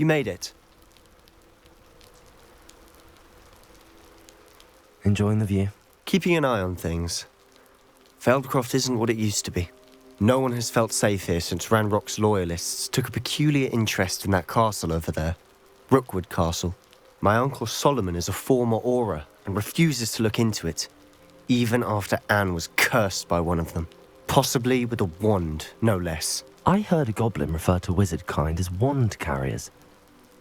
You made it. Enjoying the view? Keeping an eye on things. Feldcroft isn't what it used to be. No one has felt safe here since Ranrock's loyalists took a peculiar interest in that castle over there. Rookwood Castle. My uncle Solomon is a former Auror and refuses to look into it, even after Anne was cursed by one of them. Possibly with a wand, no less. I heard a goblin refer to wizard kind as wand carriers.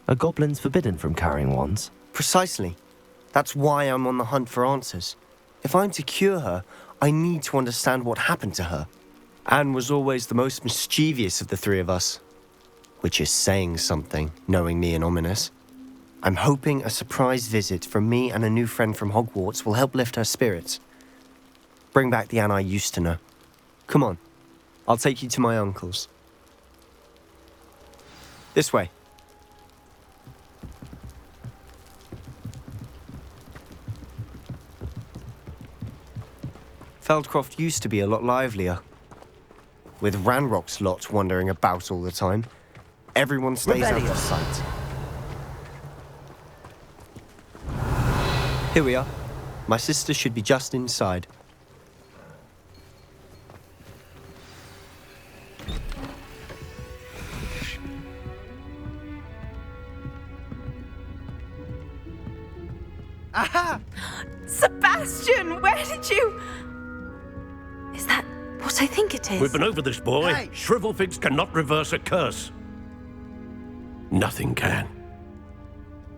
Are goblins forbidden from carrying wands? Precisely. That's why I'm on the hunt for answers. If I'm to cure her, I need to understand what happened to her. Anne was always the most mischievous of the three of us. Which is saying something, knowing me and Ominous. I'm hoping a surprise visit from me and a new friend from Hogwarts will help lift her spirits. Bring back the Anne I used to know. Come on, I'll take you to my uncle's. This way. Feldcroft used to be a lot livelier. With Ranrock's lot wandering about all the time, everyone stays out of sight. Here we are. My sister should be just inside. Aha! Sebastian, where did you... Is that what I think it is? We've been over this, boy. Hey. Shrivelfigs cannot reverse a curse. Nothing can.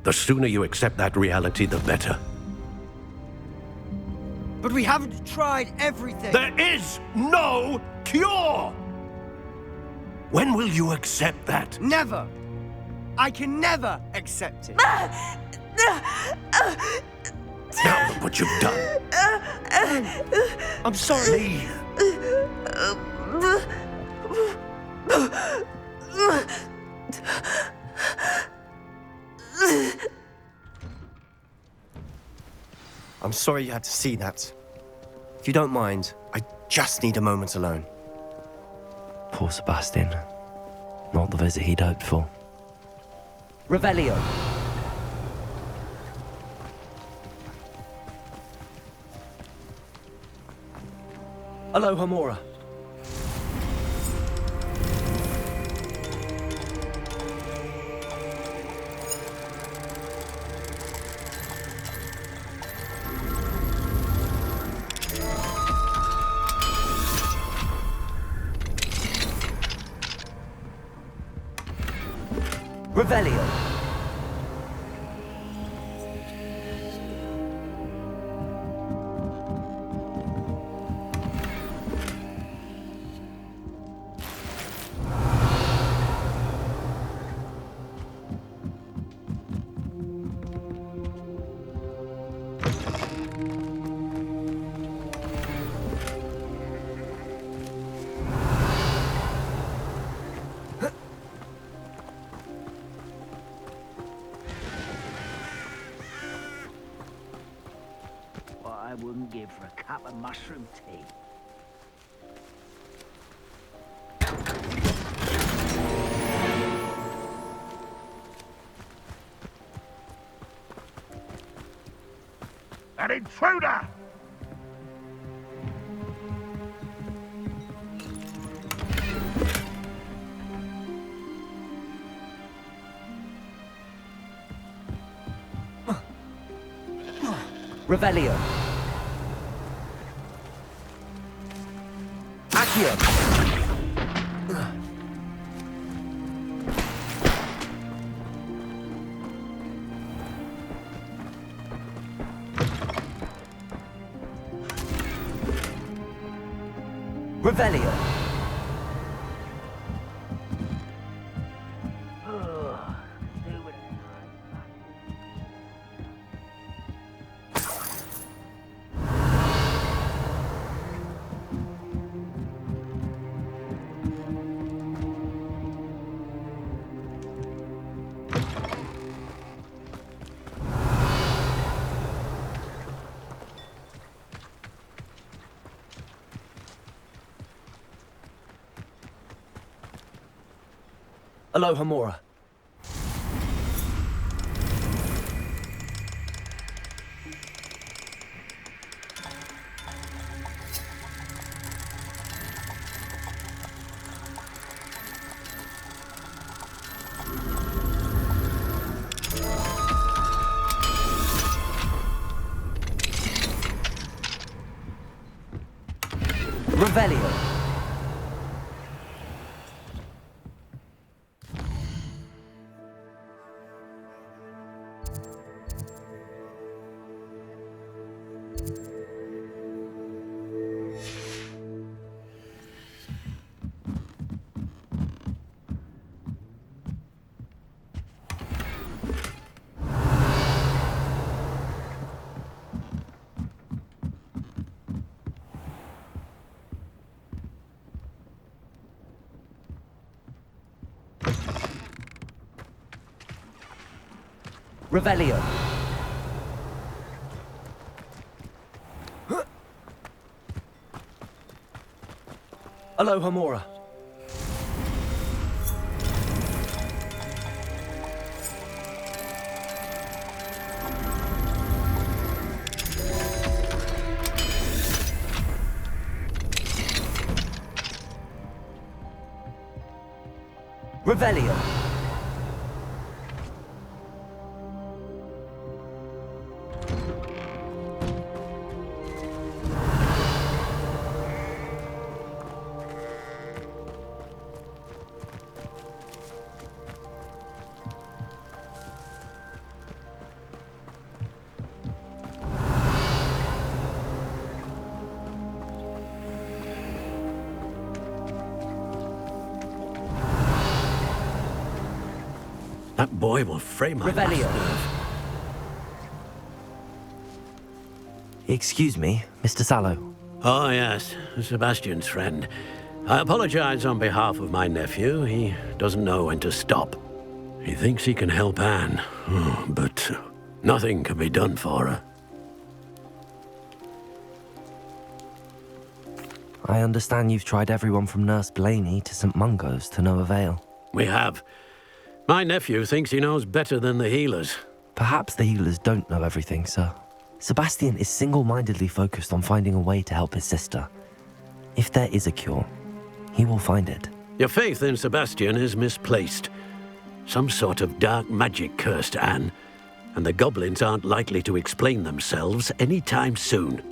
The sooner you accept that reality, the better. But we haven't tried everything. There is no cure! When will you accept that? Never. I can never accept it. Now look what you've done. I'm sorry. Leave. I'm sorry you had to see that. If you don't mind, I just need a moment alone. Poor Sebastian. Not the visit he'd hoped for. Revelio. Aloha Mora. Revelio. What I wouldn't give for a cup of mushroom tea. An intruder! Revelio. Accio. Revelio. Aloha Mora. Revelio. Revelio. Aloha Mora. Revelio. That boy will frame my Revelio. last nerve. Excuse me, Mr. Sallow. Oh, yes, Sebastian's friend. I apologize on behalf of my nephew. He doesn't know when to stop. He thinks he can help Anne, but nothing can be done for her. I understand you've tried everyone from Nurse Blaney to St. Mungo's to no avail. We have. My nephew thinks he knows better than the healers. Perhaps the healers don't know everything, sir. Sebastian is single-mindedly focused on finding a way to help his sister. If there is a cure, he will find it. Your faith in Sebastian is misplaced. Some sort of dark magic cursed Anne, and the goblins aren't likely to explain themselves anytime soon.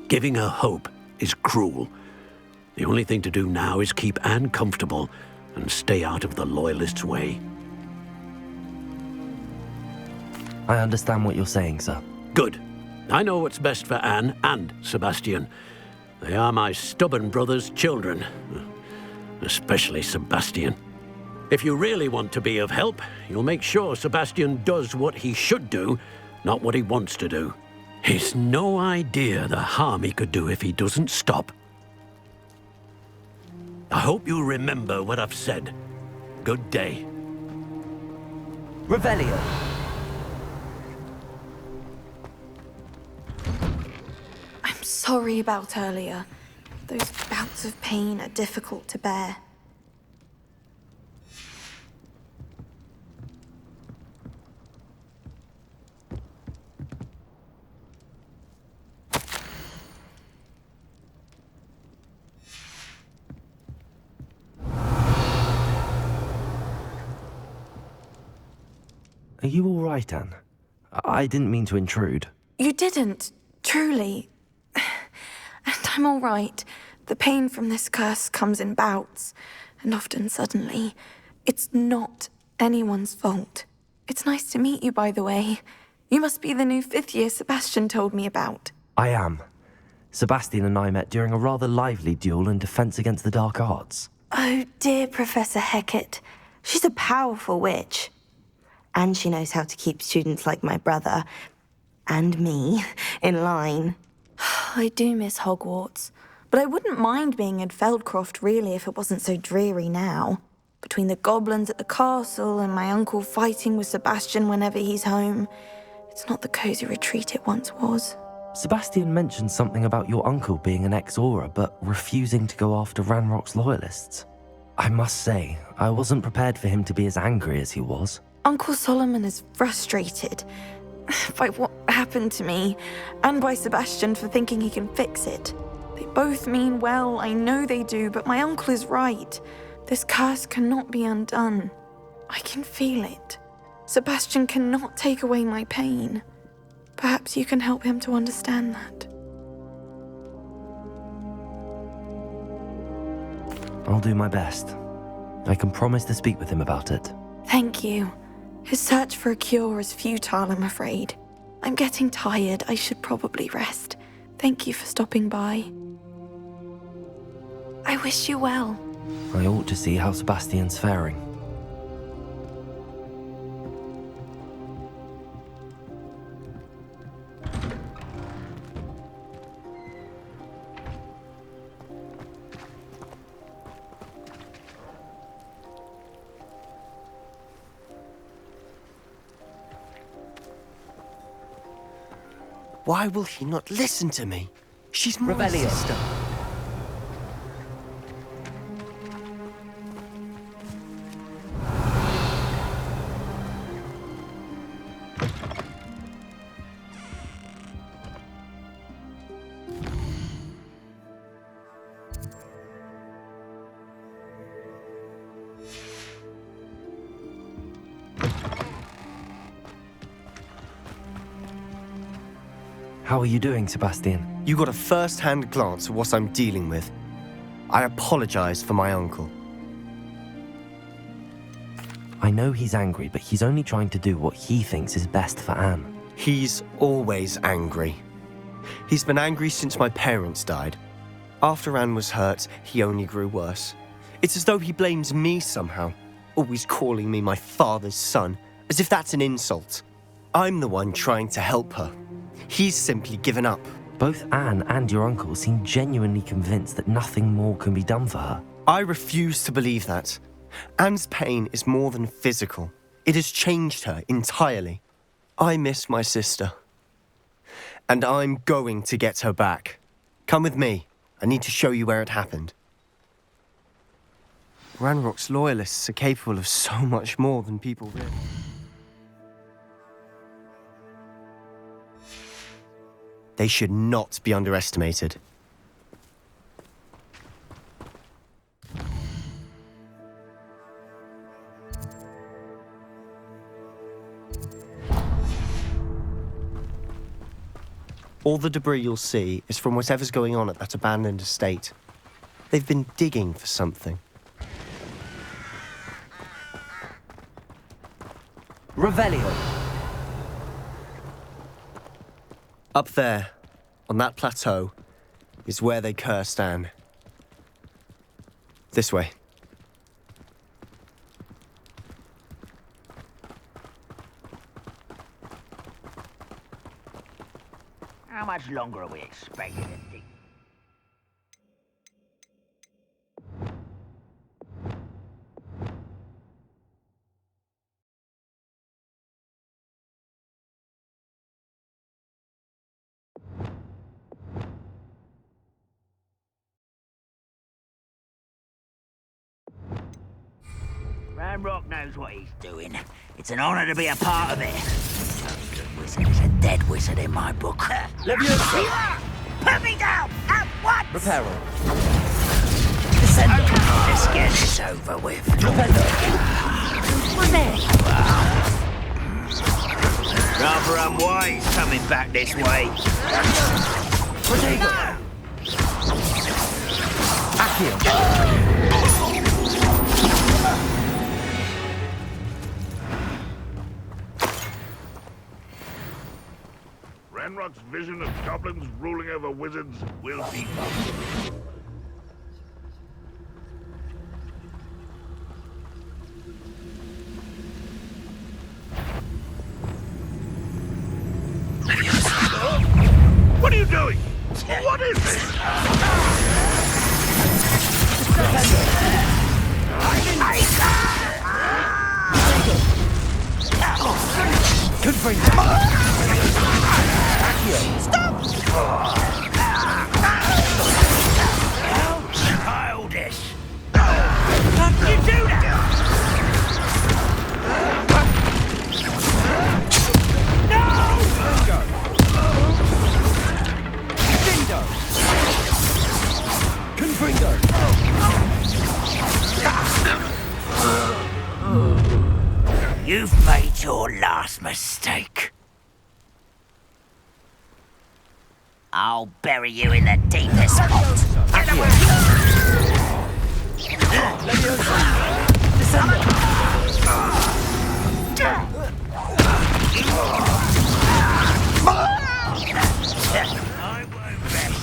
Giving her hope is cruel. The only thing to do now is keep Anne comfortable and stay out of the Loyalists' way. I understand what you're saying, sir. Good. I know what's best for Anne and Sebastian. They are my stubborn brother's children. Especially Sebastian. If you really want to be of help, you'll make sure Sebastian does what he should do, not what he wants to do. He's no idea the harm he could do if he doesn't stop. I hope you remember what I've said. Good day. Revelio. I'm sorry about earlier. Those bouts of pain are difficult to bear. Are you all right, Anne? I didn't mean to intrude. You didn't, truly. And I'm all right. The pain from this curse comes in bouts, and often suddenly. It's not anyone's fault. It's nice to meet you, by the way. You must be the new 5th year Sebastian told me about. I am. Sebastian and I met during a rather lively duel in Defense Against the Dark Arts. Oh, dear Professor Hecat. She's a powerful witch. And she knows how to keep students like my brother, and me, in line. I do miss Hogwarts, but I wouldn't mind being in Feldcroft, really, if it wasn't so dreary now. Between the goblins at the castle and my uncle fighting with Sebastian whenever he's home, it's not the cozy retreat it once was. Sebastian mentioned something about your uncle being an ex-Auror, but refusing to go after Ranrock's loyalists. I must say, I wasn't prepared for him to be as angry as he was. Uncle Solomon is frustrated by what happened to me, and by Sebastian for thinking he can fix it. They both mean well, I know they do, but my uncle is right. This curse cannot be undone. I can feel it. Sebastian cannot take away my pain. Perhaps you can help him to understand that. I'll do my best. I can promise to speak with him about it. Thank you. His search for a cure is futile, I'm afraid. I'm getting tired. I should probably rest. Thank you for stopping by. I wish you well. I ought to see how Sebastian's faring. Why will he not listen to me? She's my Revelio. sister. How are you doing, Sebastian? You got a first-hand glance at what I'm dealing with. I apologize for my uncle. I know he's angry, but he's only trying to do what he thinks is best for Anne. He's always angry. He's been angry since my parents died. After Anne was hurt, he only grew worse. It's as though he blames me somehow, always calling me my father's son, as if that's an insult. I'm the one trying to help her. He's simply given up. Both Anne and your uncle seem genuinely convinced that nothing more can be done for her. I refuse to believe that. Anne's pain is more than physical. It has changed her entirely. I miss my sister. And I'm going to get her back. Come with me. I need to show you where it happened. Ranrock's loyalists are capable of so much more than people realize. They should not be underestimated. All the debris you'll see is from whatever's going on at that abandoned estate. They've been digging for something. Revelio. Up there, on that plateau, is where they cursed Anne. This way. How much longer are we expecting to dig? Ranrock knows what he's doing. It's an honor to be a part of it. A good wizard is a dead wizard in my book. Leviosa. Put me down at once! Reparo. Descendo. Let's get this over with. Rather unwise coming back this way. Protego. Accio. Ranrock's vision of goblins ruling over wizards will be busted. What are you doing? What is this? Confirm. Childish! How can you do that? Confringo. You've made your last mistake. I'll bury you in the deepest pot.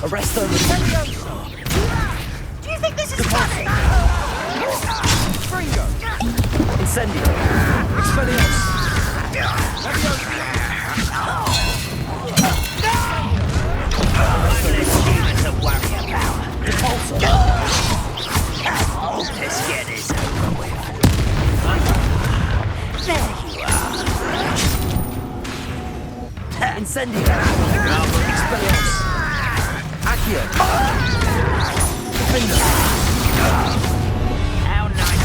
Arresto! Do you think this is funny? Incendio! Expelliarmus! Demons to worry about. All this yet is over with. There you are. Incendio! Expelliarmus! Accio! Defender! How nice.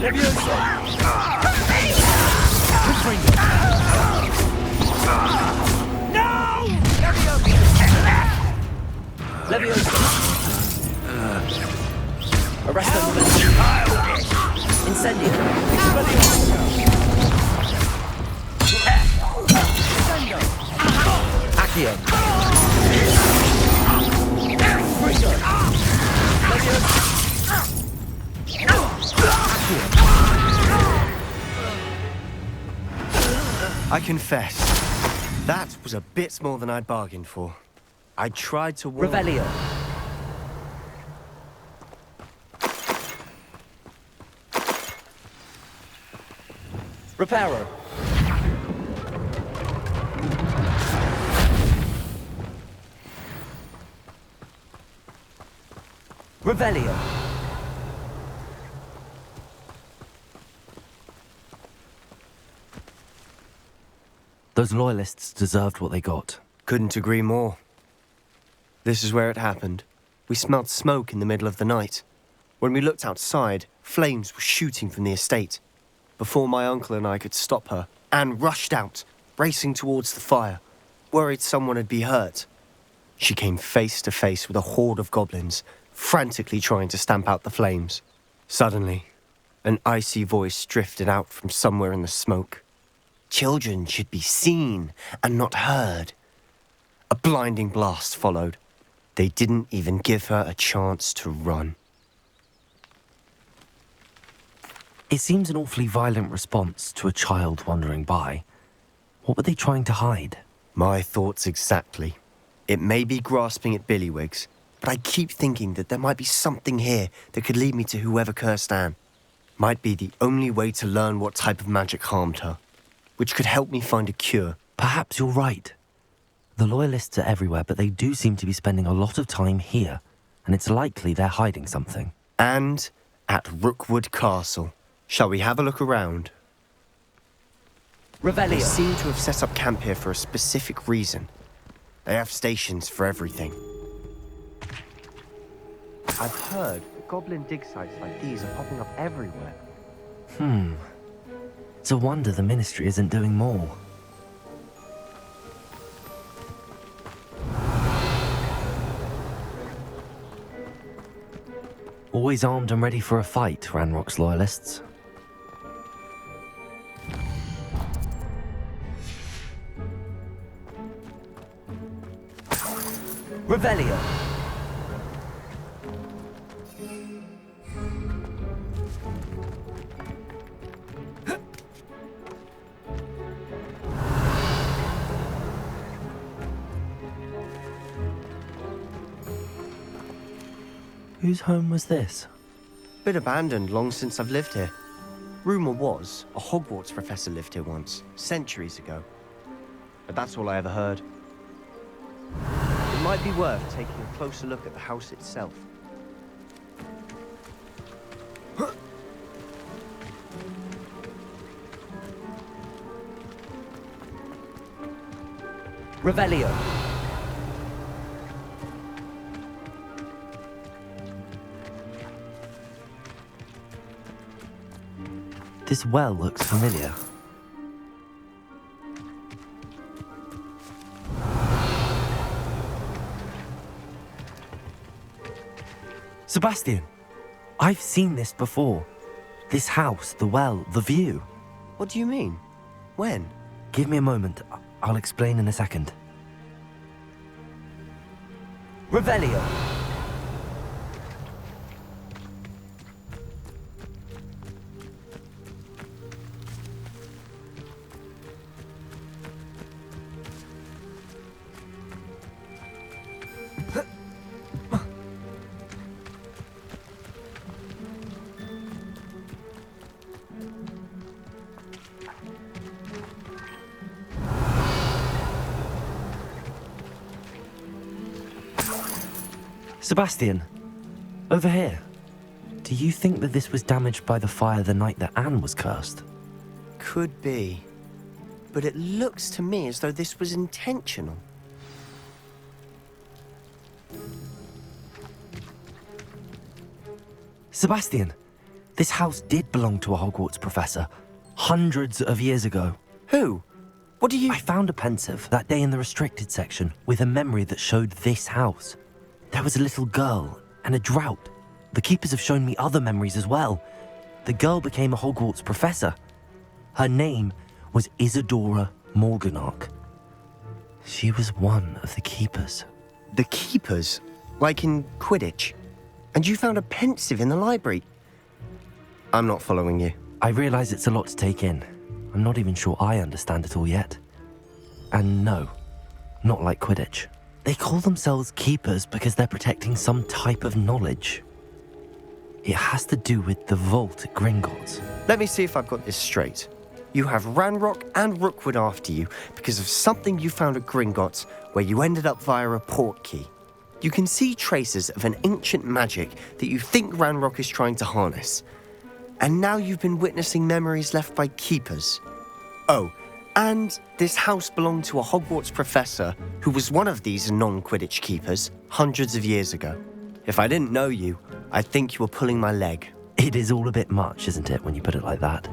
Leviosa! No! Leviosa! Arresto! Incendio! Expelliarmus! Accio! I confess, that was a bit more than I'd bargained for. I tried to warn... Revelio! Reparo! Revelio! Those loyalists deserved what they got. Couldn't agree more. This is where it happened. We smelled smoke in the middle of the night. When we looked outside, flames were shooting from the estate. Before my uncle and I could stop her, Anne rushed out, racing towards the fire, worried someone had been hurt. She came face to face with a horde of goblins, frantically trying to stamp out the flames. Suddenly, an icy voice drifted out from somewhere in the smoke. Children should be seen and not heard. A blinding blast followed. They didn't even give her a chance to run. It seems an awfully violent response to a child wandering by. What were they trying to hide? My thoughts exactly. It may be grasping at Billywigs, but I keep thinking that there might be something here that could lead me to whoever cursed Anne. Might be the only way to learn what type of magic harmed her, which could help me find a cure. Perhaps you're right. The Loyalists are everywhere, but they do seem to be spending a lot of time here, and it's likely they're hiding something. And at Rookwood Castle. Shall we have a look around? They Revelio! seem to have set up camp here for a specific reason. They have stations for everything. I've heard that goblin dig sites like these are popping up everywhere. It's a wonder the Ministry isn't doing more. Always armed and ready for a fight, Ranrock's Loyalists. Revelio! Whose home was this? Been abandoned long since I've lived here. Rumour was a Hogwarts professor lived here once, centuries ago. But that's all I ever heard. It might be worth taking a closer look at the house itself. Revelio! This well looks familiar. Sebastian, I've seen this before. This house, the well, the view. What do you mean? When? Give me a moment. I'll explain in a second. Revelio! Sebastian, over here. Do you think that this was damaged by the fire the night that Anne was cursed? Could be. But it looks to me as though this was intentional. Sebastian, this house did belong to a Hogwarts professor, hundreds of years ago. Who? What do you... I found a pensive that day in the restricted section with a memory that showed this house. There was a little girl and a drought. The keepers have shown me other memories as well. The girl became a Hogwarts professor. Her name was Isadora Morganach. She was one of the keepers. The keepers? Like in Quidditch? And you found a pensive in the library? I'm not following you. I realize it's a lot to take in. I'm not even sure I understand it all yet. And no, not like Quidditch. They call themselves keepers because they're protecting some type of knowledge. It has to do with the vault at Gringotts. Let me see if I've got this straight. You have Ranrock and Rookwood after you because of something you found at Gringotts where you ended up via a portkey. You can see traces of an ancient magic that you think Ranrock is trying to harness. And now you've been witnessing memories left by keepers. Oh, and this house belonged to a Hogwarts professor who was one of these non-Quidditch keepers hundreds of years ago. If I didn't know you, I'd think you were pulling my leg. It is all a bit much, isn't it, when you put it like that?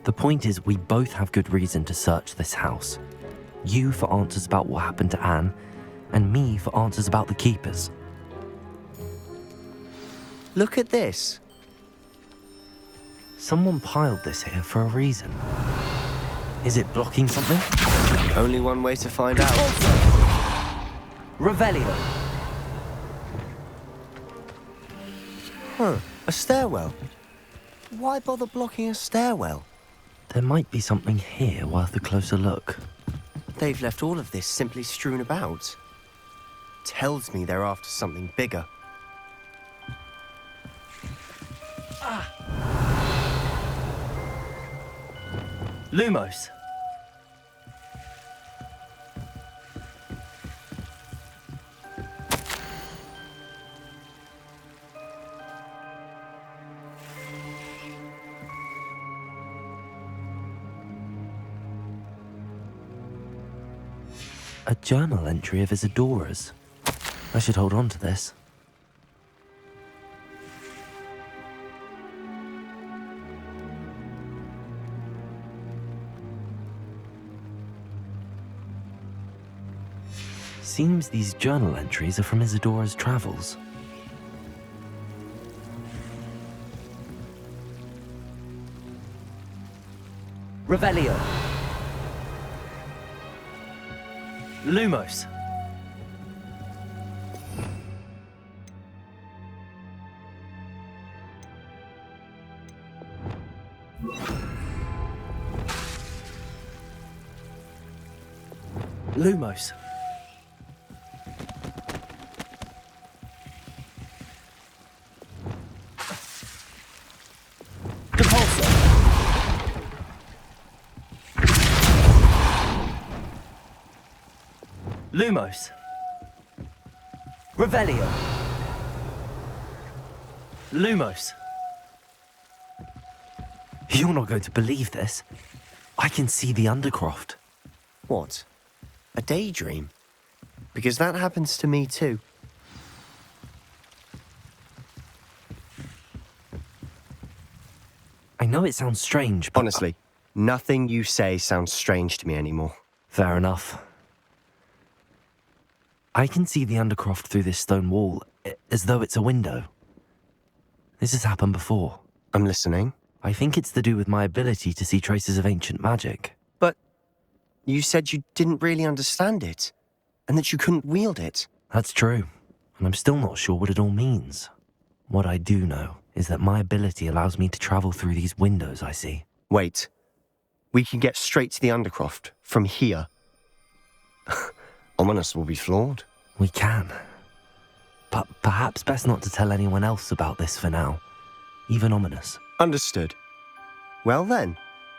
The point is, we both have good reason to search this house. You for answers about what happened to Anne, and me for answers about the keepers. Look at this. Someone piled this here for a reason. Is it blocking something? Only one way to find out. Revelio. A stairwell. Why bother blocking a stairwell? There might be something here worth a closer look. They've left all of this simply strewn about. Tells me they're after something bigger. Lumos. A journal entry of Isadora's. I should hold on to this. Seems these journal entries are from Isadora's travels. Revelio. Lumos. Lumos. Lumos. Revelio. Lumos. You're not going to believe this. I can see the Undercroft. What? A daydream? Because that happens to me too. I know it sounds strange, but... Honestly, nothing you say sounds strange to me anymore. Fair enough. I can see the Undercroft through this stone wall, as though it's a window. This has happened before. I'm listening. I think it's to do with my ability to see traces of ancient magic. But You said you didn't really understand it, and that you couldn't wield it. That's true, and I'm still not sure what it all means. What I do know is that my ability allows me to travel through these windows I see. Wait. We can get straight to the Undercroft from here. Ominous will be floored. We can. But perhaps best not to tell anyone else about this for now. Even Ominous. Understood. Well then,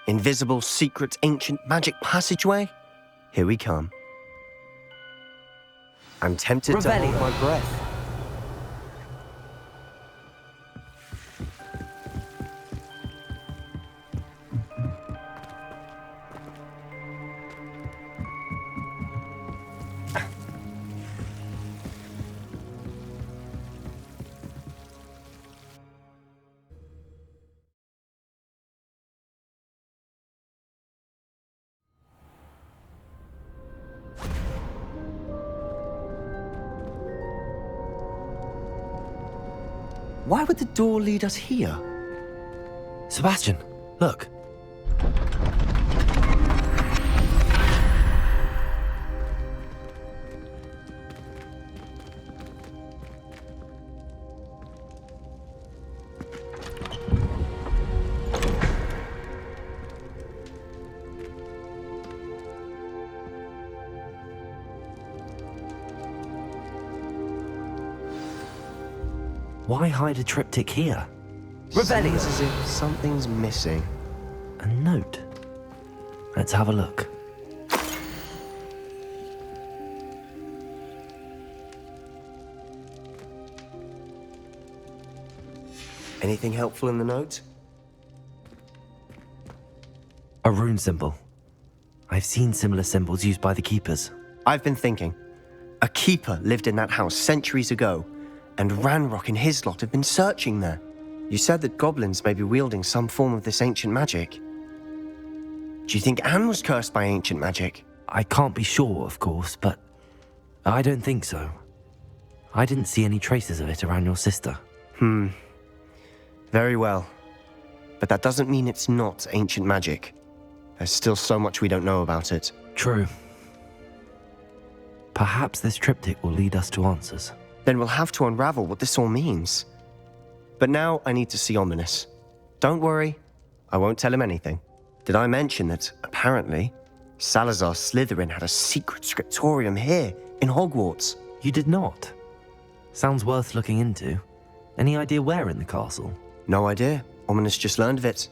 invisible, secret, ancient magic passageway? Here we come. I'm tempted to hold my breath. Why would the door lead us here? Sebastian, look. Why hide a triptych here? Revelio! Seems as if something's missing. A note. Let's have a look. Anything helpful in the note? A rune symbol. I've seen similar symbols used by the keepers. I've been thinking. A keeper lived in that house centuries ago, and Ranrock and his lot have been searching there. You said that goblins may be wielding some form of this ancient magic. Do you think Anne was cursed by ancient magic? I can't be sure, of course, but I don't think so. I didn't see any traces of it around your sister. Very well. But that doesn't mean it's not ancient magic. There's still so much we don't know about it. True. Perhaps this triptych will lead us to answers. Then we'll have to unravel what this all means. But now I need to see Ominous. Don't worry, I won't tell him anything. Did I mention that, apparently, Salazar Slytherin had a secret scriptorium here, in Hogwarts? You did not? Sounds worth looking into. Any idea where in the castle? No idea. Ominous just learned of it.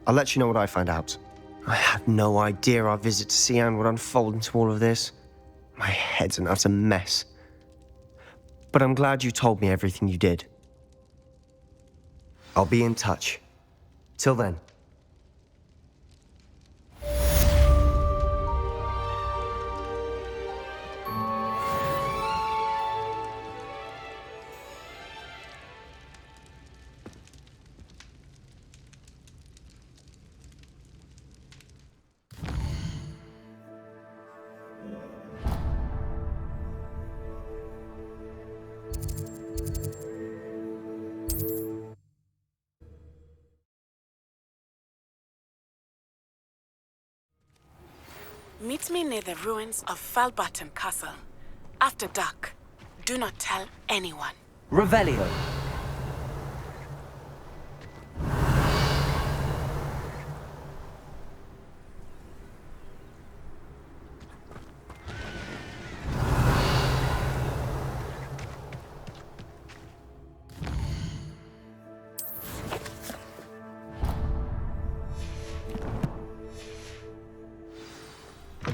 I'll let you know what I find out. I had no idea our visit to Sian would unfold into all of this. My head's an utter mess. But I'm glad you told me everything you did. I'll be in touch. Till then. Meet me near the ruins of Falbaton Castle. After dark. Do not tell anyone. Revelio!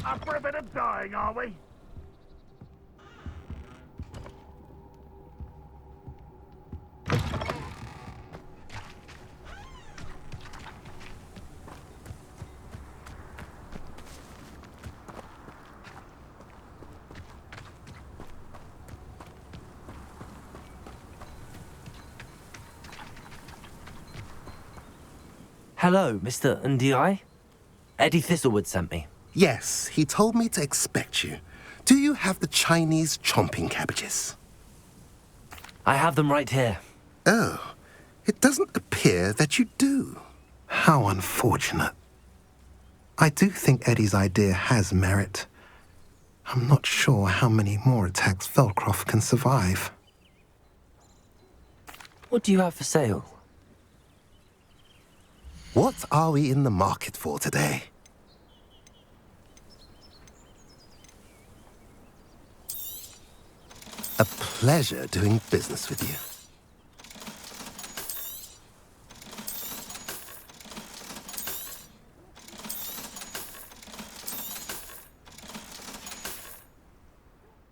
Up for a bit of dying, are we? Hello, Mr. Ndi? Eddie Thistlewood sent me. Yes, he told me to expect you. Do you have the Chinese chomping cabbages? I have them right here. Oh, it doesn't appear that you do. How unfortunate. I do think Eddie's idea has merit. I'm not sure how many more attacks Feldcroft can survive. What do you have for sale? What are we in the market for today? A pleasure doing business with you.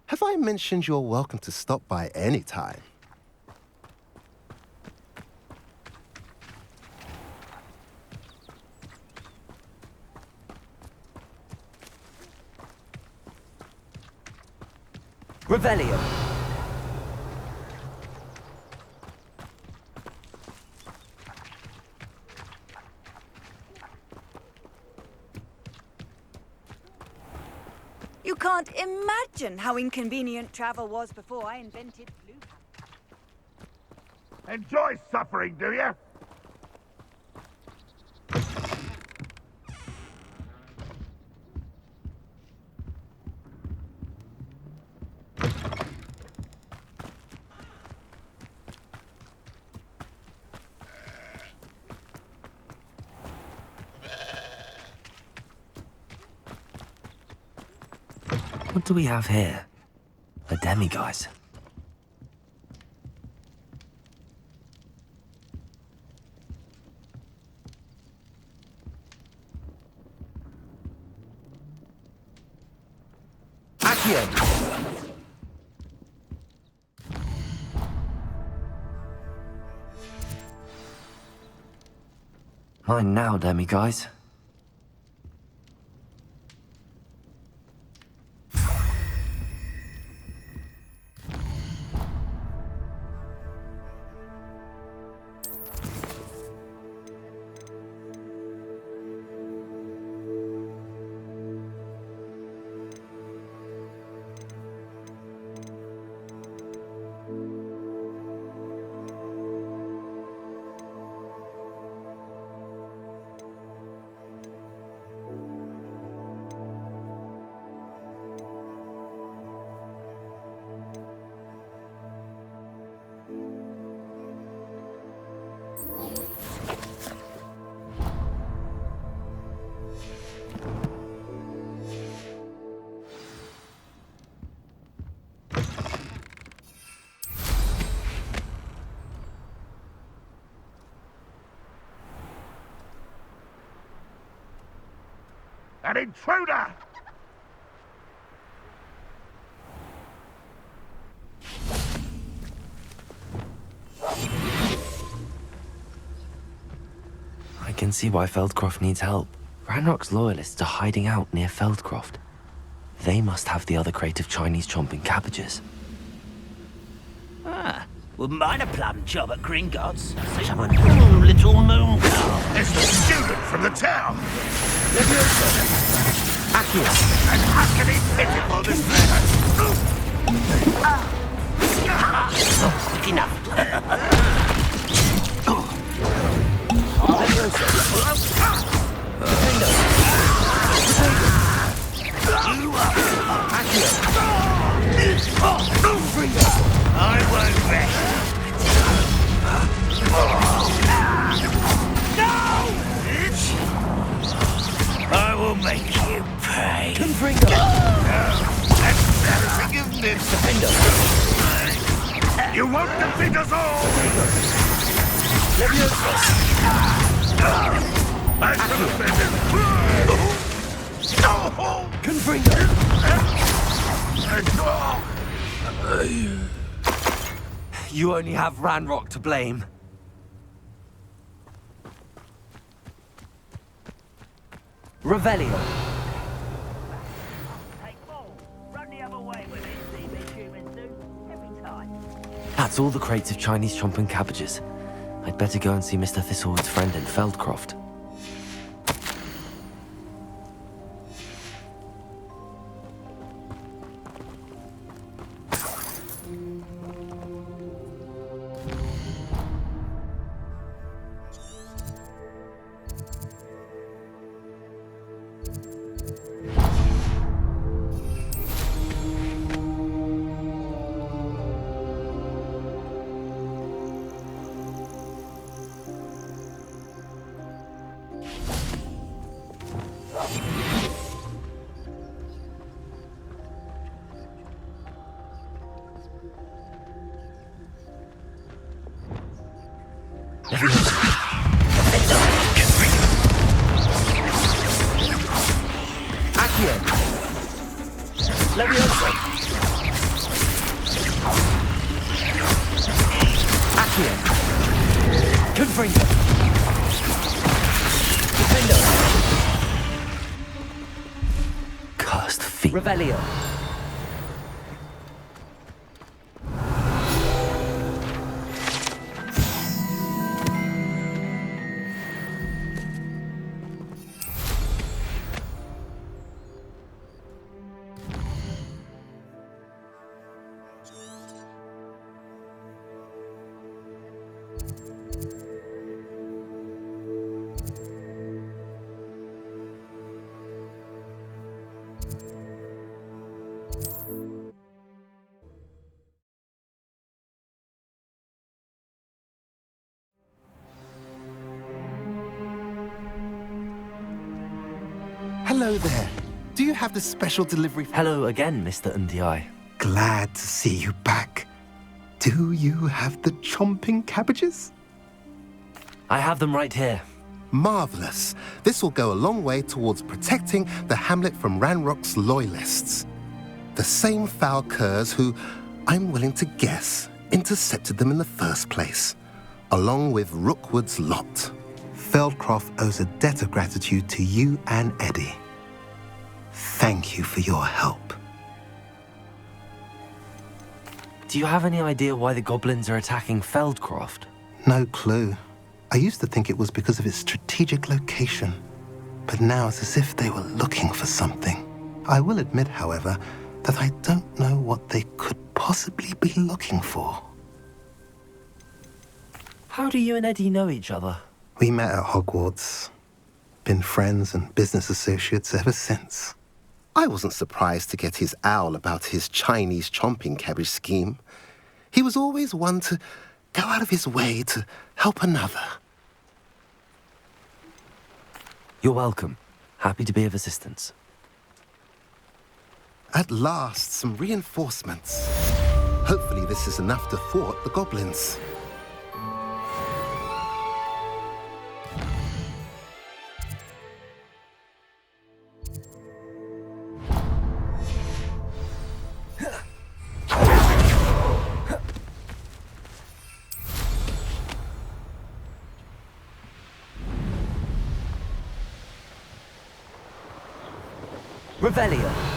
Have I mentioned you're welcome to stop by any time? Revelio. You can't imagine how inconvenient travel was before I invented blue. Enjoy suffering, do you? What do we have here? A demiguise. Accio! Mine now, demiguise. An intruder! I can see why Feldcroft needs help. Ranrock's loyalists are hiding out near Feldcroft. They must have the other crate of Chinese chomping cabbages. Ah, wouldn't mind a plum job at Gringotts. Ooh, little moon girl. It's the student from the town! Accio! And huskily pitiful this letter! Quick enough. I won't rest. No! I will make you pay. Confringo! That's everything you've missed. Defender! You won't defeat us all! Leviosa! Back to the business! Confringo! You only have Ranrock to blame. Revelio. Run the other way with it, see these humans do every time. That's all the crates of Chinese chomping cabbages. I'd better go and see Mr. Thistlewood's friend in Feldcroft. Accio! Leviosa! Accio! Confringo! Defendo! Cursed feet. Revelio! Hello there. Do you have the special delivery? Hello again, Mr. Ndi. Glad to see you back. Do you have the chomping cabbages? I have them right here. Marvelous. This will go a long way towards protecting the hamlet from Ranrock's loyalists. The same foul curs who, I'm willing to guess, intercepted them in the first place, along with Rookwood's lot. Feldcroft owes a debt of gratitude to you and Eddie. Thank you for your help. Do you have any idea why the goblins are attacking Feldcroft? No clue. I used to think it was because of its strategic location, but now it's as if they were looking for something. I will admit, however, that I don't know what they could possibly be looking for. How do you and Eddie know each other? We met at Hogwarts. Been friends and business associates ever since. I wasn't surprised to get his owl about his Chinese chomping cabbage scheme. He was always one to go out of his way to help another. You're welcome. Happy to be of assistance. At last, some reinforcements. Hopefully this is enough to thwart the goblins. Revelio!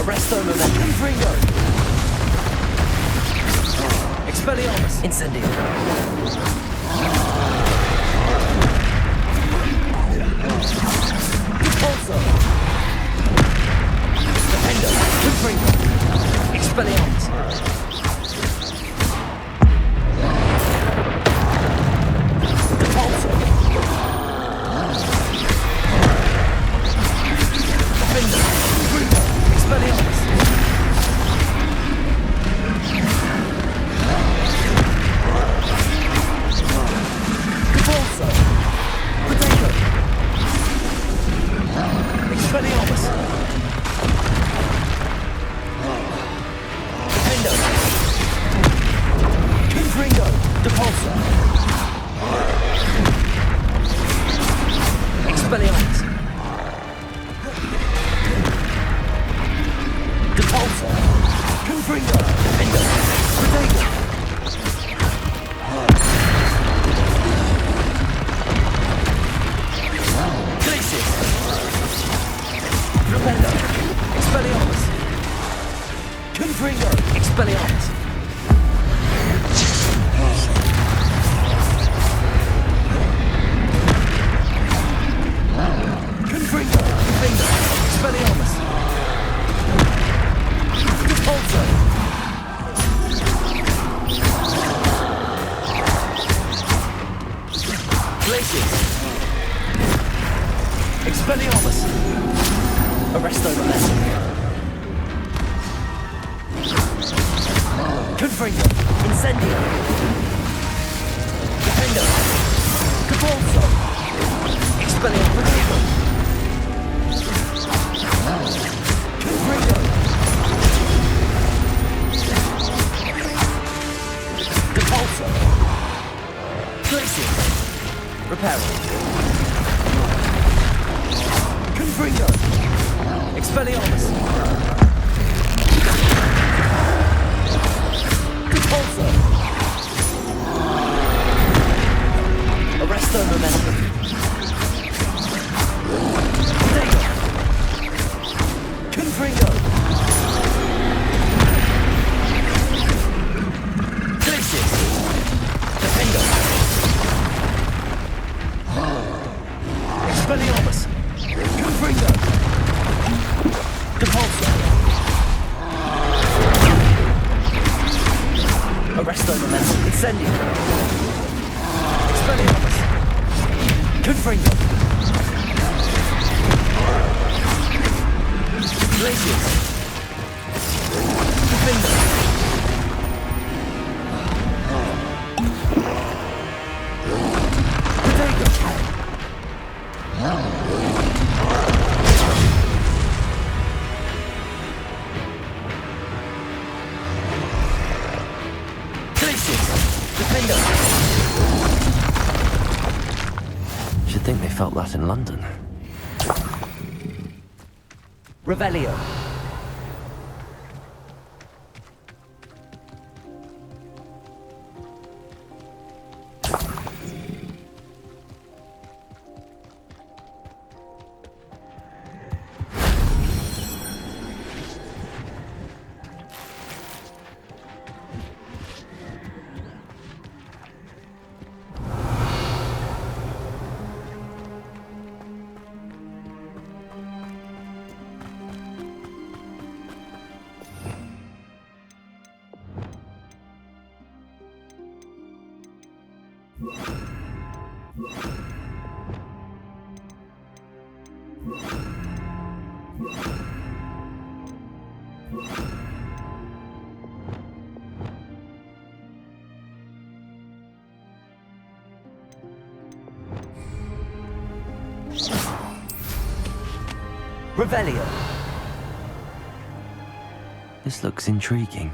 Arresto momentum. Confringo. Expelliarmus. Incendio. Repulso. Defendo. Confringo. Expelliarmus. Repulsor. Confringo. Defender. Protego. Glacius. Repender. Expelliarmus. Confringo. Expelliarmus. Confringo. Defender. Expelliarmus. Repulsor. Glacius. Expelliarmus. Arresto Momentum. Confringo. Incendio. Defender. Capulso. Expelliarmus. Confringo. Capulso. Glacius. Reparo. Confringo. Expelliarmus. Capulso. Arresto Momentum. Protego. Confringo. Glacius. Defender. Expelliarmus. Confringo. Capulso. Arresto Momentum. Incendio. Expelliarmus. Confringo. Glacius. Defender. Protego. Glacius. Defender. Should think they felt that in London. Revelio. Revelio. This looks intriguing.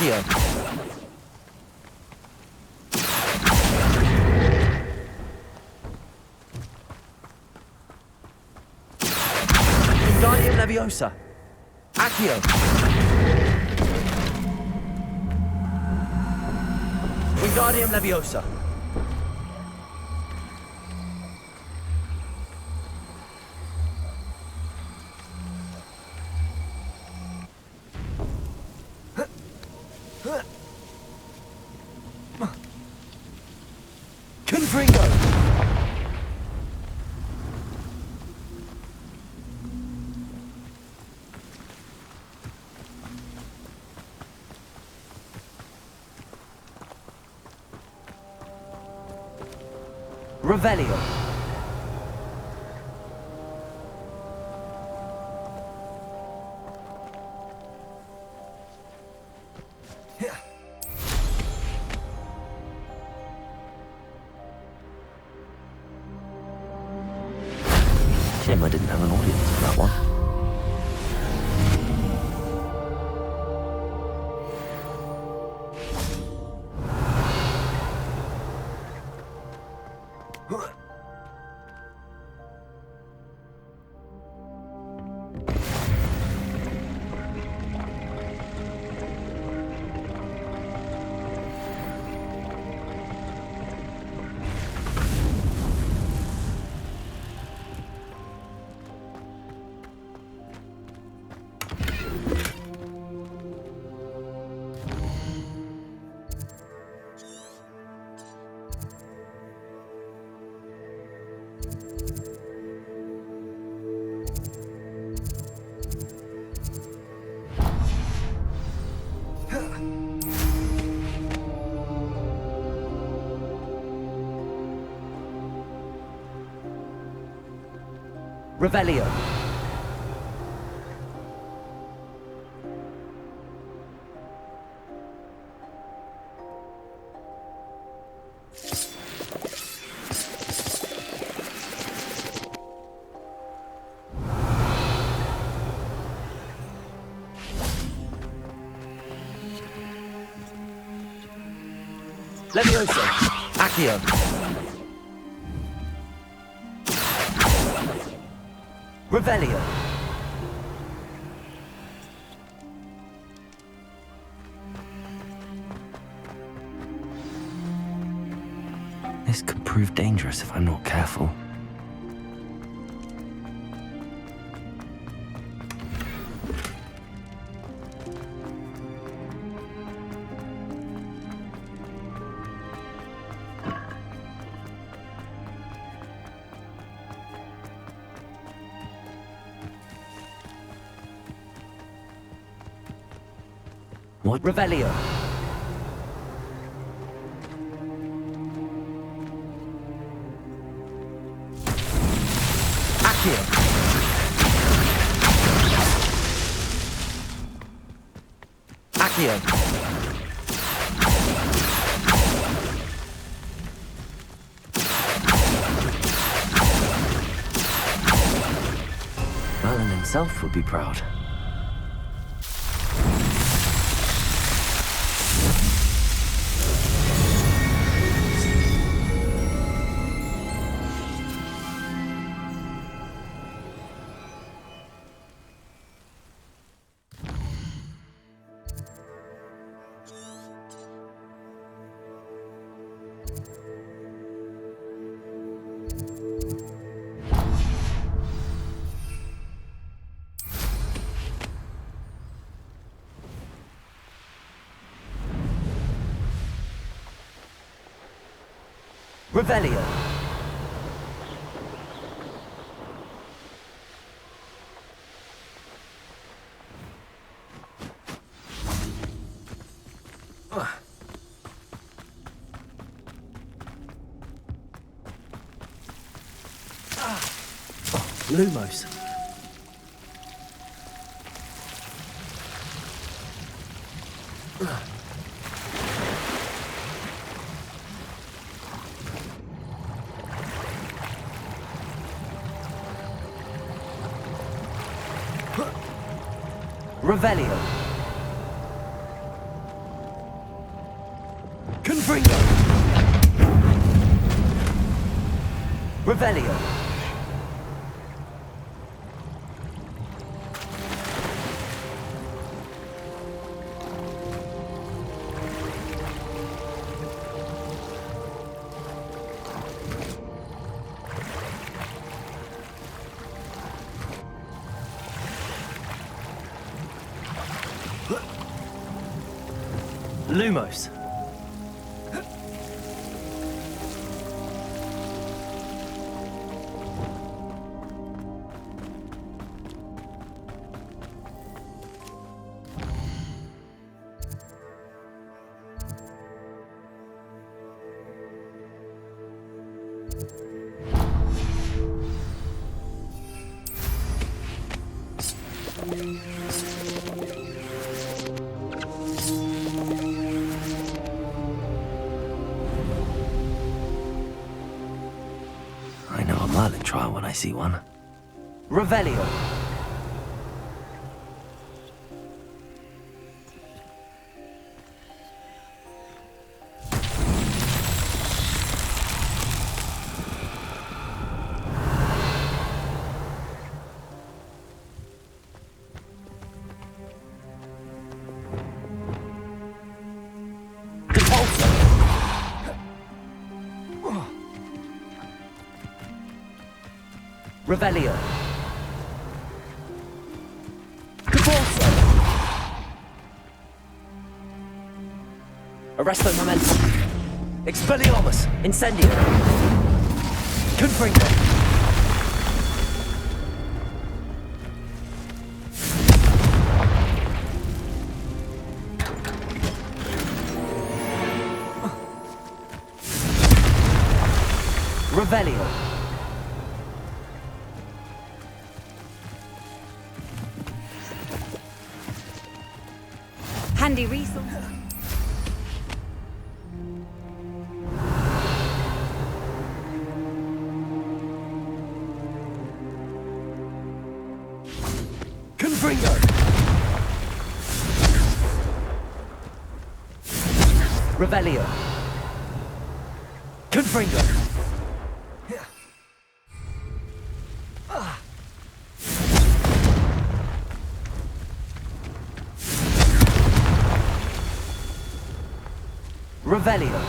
Accio. Wingardium Leviosa. Accio. Wingardium Leviosa. Confringo. Revelio. Shame I didn't have an audience for that one. Revelio. Levioso. Accio. Revelio. This could prove dangerous if I'm not careful. What? Revelio. Accio. Accio. Merlin himself would be proud. Revelio. Lumos. Revelio. Confringo. Revelio. Lumos. I know a Merlin trial when I see one. Revelio. Revelio. Convulso. Arresto momentum. Expelliarmus. Incendio. Confringo. Revelio. Handy resource. Confringo. Revelio. Confringo. Revelio.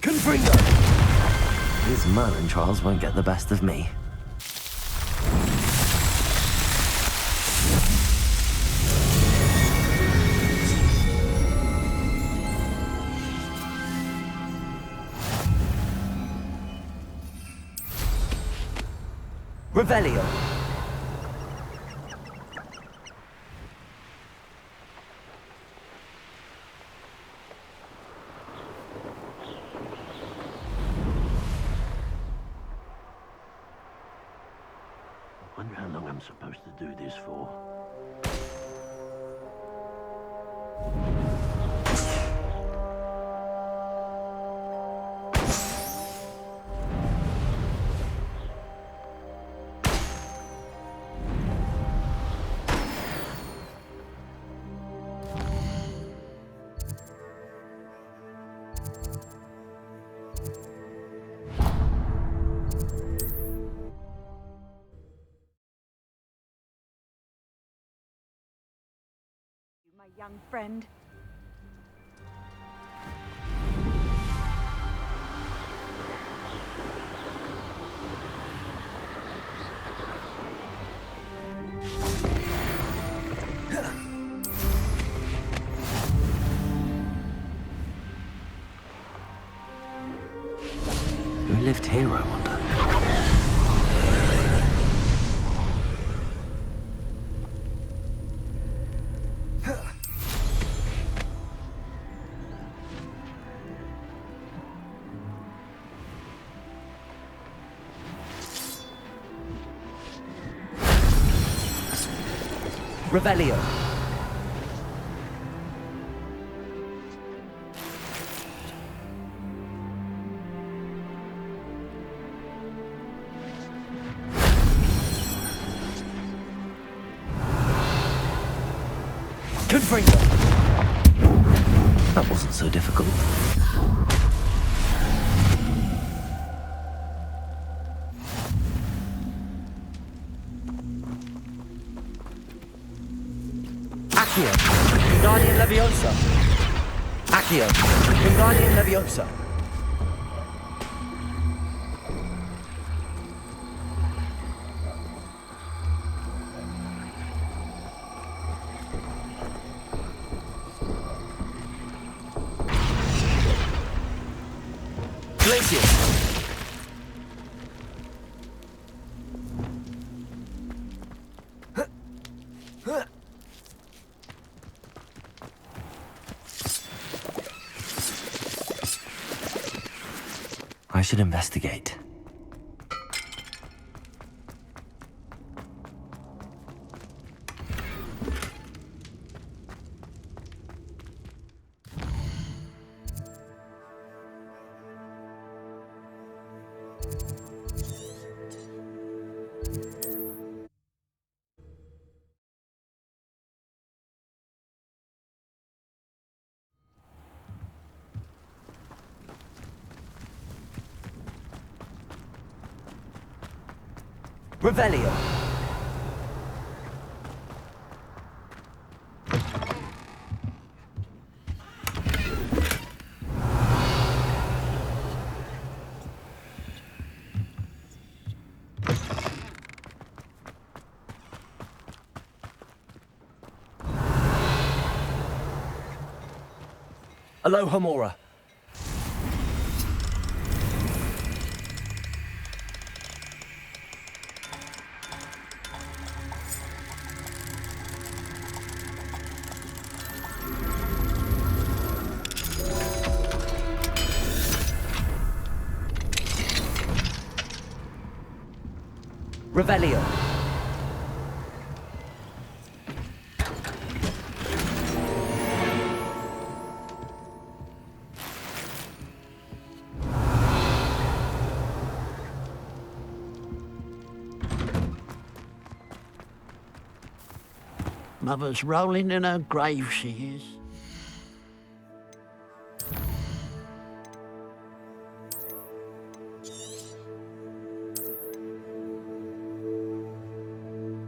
Confringo. These Merlin trials won't get the best of me. Revelio. I wonder how long I'm supposed to do this for. My young friend. Who lived here, I wonder? Revelio. Confringo. That wasn't so difficult. Accio. Guardian Leviosa. Accio. Guardian Leviosa. Glacier. I should investigate. Revelio. Aloha Mora. Revelio. Mother's rolling in her grave, she is.